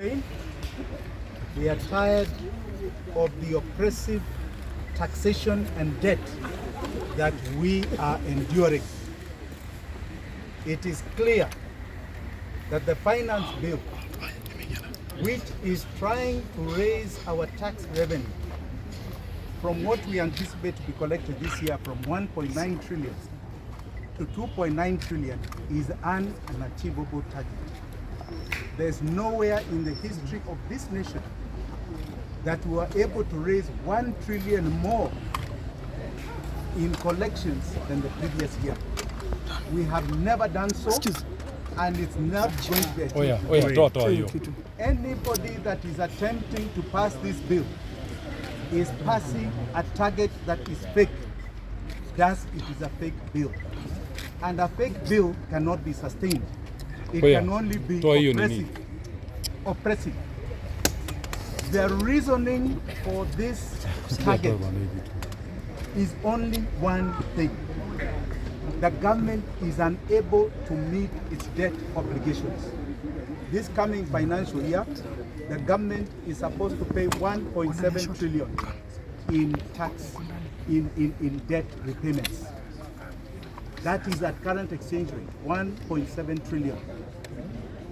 We are tired of the oppressive taxation and debt that we are enduring. It is clear that the finance bill, which is trying to raise our tax revenue from what we anticipate to be collected this year from 1.9 trillion to 2.9 trillion, is an unachievable target. There's nowhere in the history of this nation that we were able to raise 1 trillion more in collections than the previous year. We have never done so, and it's not going to be achieved. Anybody that is attempting to pass this bill is passing a target that is fake. Thus, it is a fake bill. And a fake bill cannot be sustained. It can only be oppressive. The reasoning for this target is only one thing. The government is unable to meet its debt obligations. This coming financial year, the government is supposed to pay 1.7 trillion in tax, in debt repayments. That is at current exchange rate, 1.7 trillion.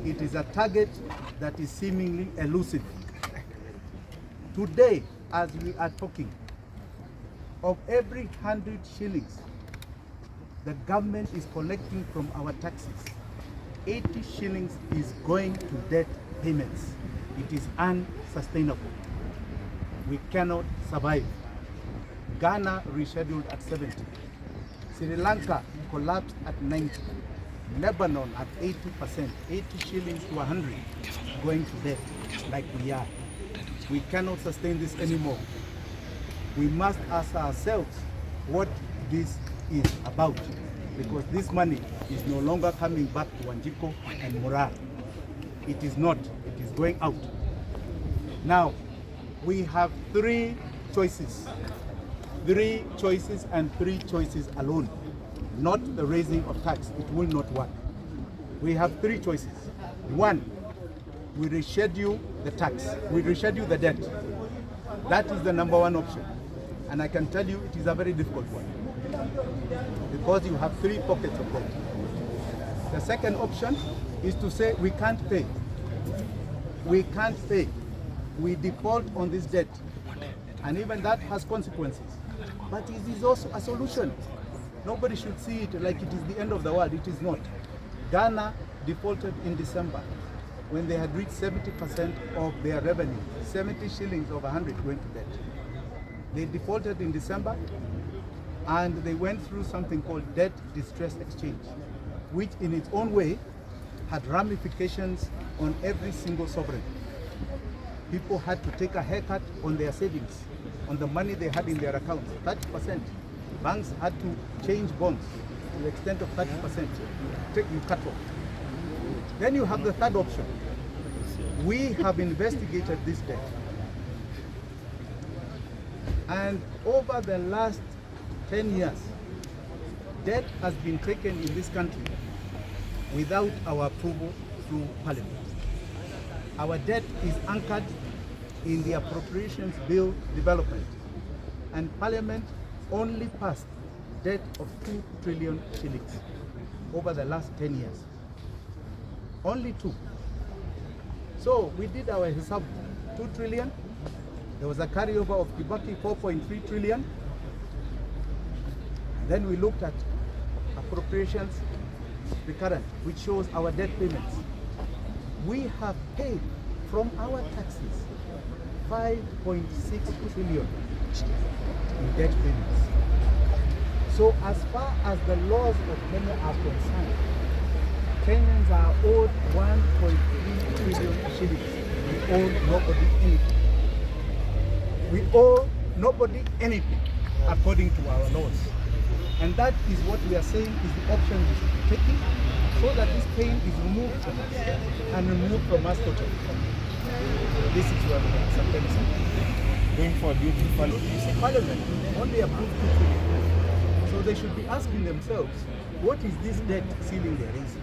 It is a target that is seemingly elusive. Today, as we are talking, of every 100 shillings the government is collecting from our taxes, 80 shillings is going to debt payments. It is unsustainable. We cannot survive. Ghana rescheduled at 70. Sri Lanka collapsed at 90. Lebanon at 80%, 80 shillings to 100 going to debt like we are. We cannot sustain this anymore. We must ask ourselves what this is about, because this money is no longer coming back to Wanjigi and Murara. It is not, it is going out. Now, we have three choices and three choices alone, not the raising of tax. It will not work. We have three choices. One, we reschedule the tax, we reschedule the debt. That is the number one option. And I can tell you it is a very difficult one, because you have three pockets of debt. The second option is to say we can't pay. We can't pay. We default on this debt. And even that has consequences. But it is also a solution. Nobody should see it like it is the end of the world. It is not. Ghana defaulted in December when they had reached 70% of their revenue, 70 shillings of 100 going to debt. They defaulted in December, and they went through something called debt distress exchange, which in its own way had ramifications on every single sovereign. People had to take a haircut on their savings, on the money they had in their accounts, 30%. Banks had to change bonds to the extent of 30%. You cut off. Then you have the third option. We have investigated this debt. And over the last 10 years, debt has been taken in this country without our approval through Parliament. Our debt is anchored in the appropriations bill development, and Parliament only passed debt of 2 trillion shillings over the last 10 years. Only 2. So we did our hisab, 2 trillion. There was a carryover of Kibaki, 4.3 trillion. Then we looked at appropriations recurrent, which shows our debt payments. We have paid from our taxes 5.6 trillion in debt payments. So as far as the laws of Kenya are concerned, Kenyans are owed 1.3 trillion shillings. We owe nobody anything. We owe nobody anything according to our laws. And that is what we are saying is the option we should be taking, so that this pain is removed from us and removed from us totally. This is where we are sometimes going for beautiful. You see, Parliament only approved 2 trillion. So they should be asking themselves, what is this debt ceiling they are raising?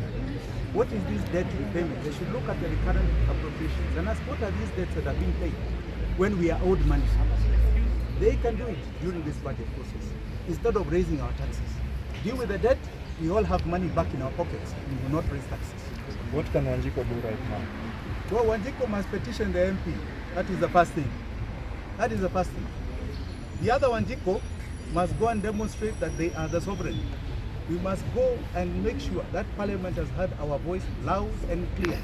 what is this debt repayment? They should look at the recurrent appropriations and ask what are these debts that are being paid when we are owed money. They can do it during this budget process instead of raising our taxes. Deal with the debt, we all have money back in our pockets. We will not raise taxes. What can Wanjigi do right now? Well, Wanjigi must petition the MP. That is the first thing. That is the first thing. The other Wanjigi must go and demonstrate that they are the sovereign. We must go and make sure that Parliament has heard our voice loud and clear,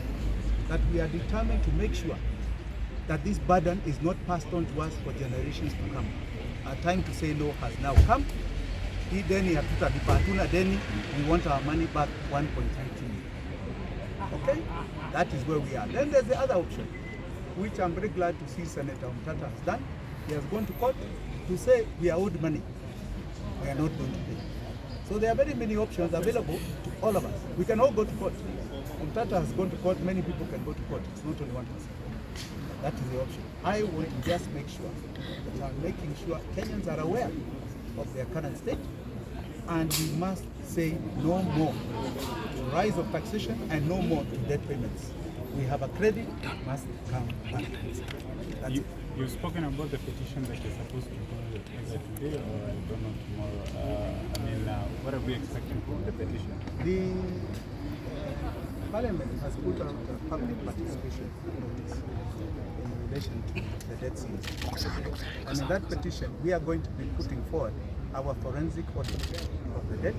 that we are determined to make sure that this burden is not passed on to us for generations to come. Our time to say no has now come. Hii deni hatutalipa, hatuna deni, we want our money back 1.3 trillion. Okay? That is where we are. Then there's the other option, which I'm very glad to see Senator Mtata has done. He has gone to court to say we are owed money. We are not going to pay. So there are very many options available to all of us. We can all go to court. Mtata has gone to court, many people can go to court. It's not only one person. That is the option. I want to just make sure that I'm making sure Kenyans are aware of their current state, and we must say no more to rise of taxation and no more to debt payments. We have a credit, it must come back. You've spoken about the petition that you're supposed to do either today or I don't know tomorrow. What are we expecting from the petition? The Parliament has put out a public participation notice in relation to the debt ceiling. And in that petition, we are going to be putting forward our forensic audit of the debt,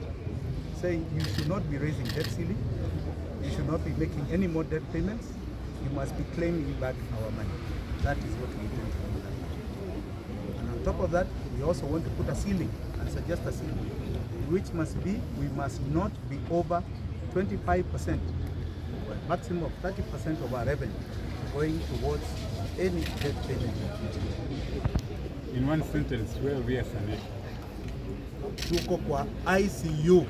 saying you should not be raising debt ceiling, you should not be making any more debt payments, you must be claiming back our money. That is what we intend to do. And on top of that, we also want to put a ceiling and suggest a ceiling, which must be, we must not be over 25%, or a maximum of 30% of our revenue going towards any debt payment. In one sentence, where are we as a nation? Tuko kwa ICU.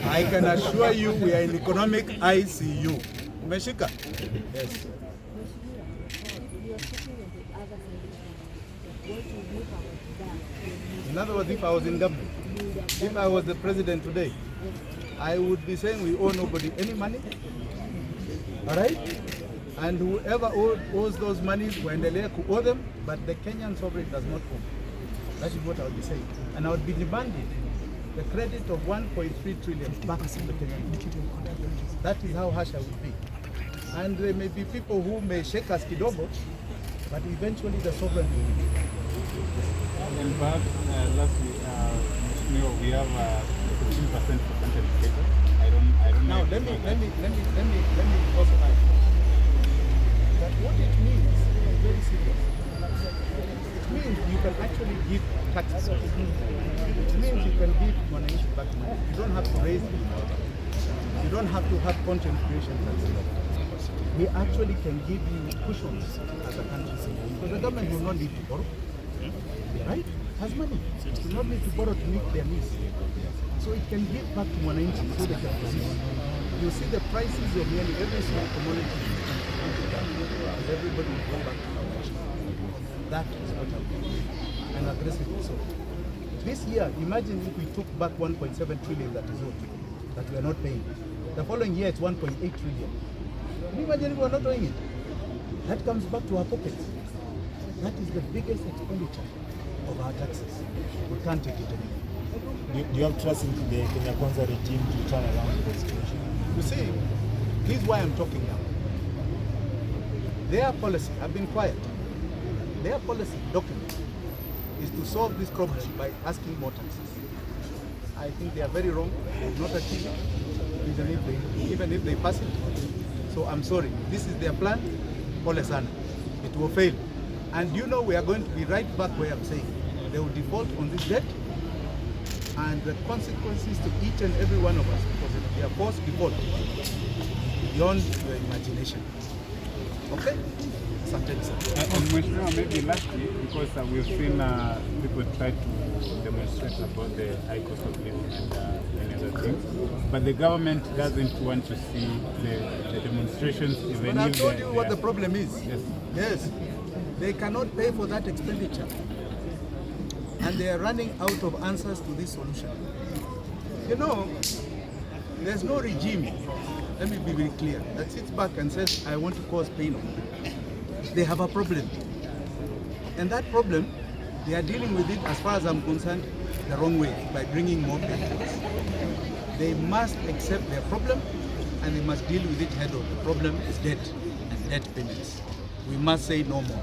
I can assure you we are in economic ICU. Umeshika? Yes. In other words, if I was in government, if I was the president today, I would be saying we owe nobody any money. All right? And whoever owes those monies, waendelee to owe them, but the Kenyan sovereign does not owe. That is what I would be saying. And I would be demanding the credit of 1.3 trillion back to the Kenyan. That is how harsh I would be. And there may be people who may shake us kidogo, but eventually the sovereign will win. And perhaps lastly, we have a 15% percentage status. I don't now know. let me also add that what it means is very serious. It means you can actually give taxes. It means you can give money back money. You don't have to raise it. You don't have to have content creation taxes. We actually can give you cushions as a country. Because the government will not need to borrow. Right? It has money. It will not need to borrow to meet their needs. So it can give back to Wananchi so they can produce. You see the prices of nearly every single commodity. Everybody will go back to our nation. That is what I would do. And aggressively so. This year, imagine if we took back 1.7 trillion that is owed, that we are not paying. The following year, it's 1.8 trillion. Can you imagine if we are not doing it? That comes back to our pockets. That is the biggest expenditure of our taxes. We can't take it anymore. Do you have trust in the Kenya Kwanza regime to turn around the situation? You see, this is why I'm talking now. Their policy, I've been quiet, their policy document is to solve this problem by asking more taxes. I think they are very wrong. They will not achieve it, even if they pass it. So I'm sorry, this is their plan, pole sana. It will fail. And you know we are going to be right back where I'm saying. They will default on this debt, and the consequences to each and every one of us, because if they are forced default, beyond your imagination. Okay? Something. And maybe lastly, because we've seen people try to demonstrate about the high cost of living and many other things, but the government doesn't want to see the demonstrations even But if I've told you what the problem is. Yes. Yes. They cannot pay for that expenditure. And they are running out of answers to this solution. You know, there's no regime let me be very clear, that sits back and says, I want to cause pain, they have a problem. And that problem, they are dealing with it, as far as I'm concerned, the wrong way, by bringing more benefits. They must accept their problem and they must deal with it head on. The problem is debt and debt payments. We must say no more.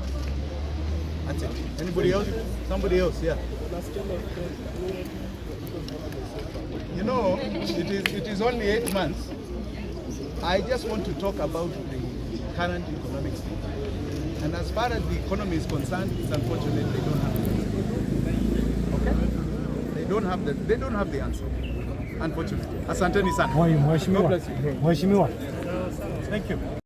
That's it. Anybody else? Somebody else, yeah. You know, it is only 8 months. I just want to talk about the current economic state. And as far as the economy is concerned, it's unfortunate they don't have the answer. Okay? They don't have the answer. Unfortunately. Asanteni sana. Mheshimiwa. Thank you.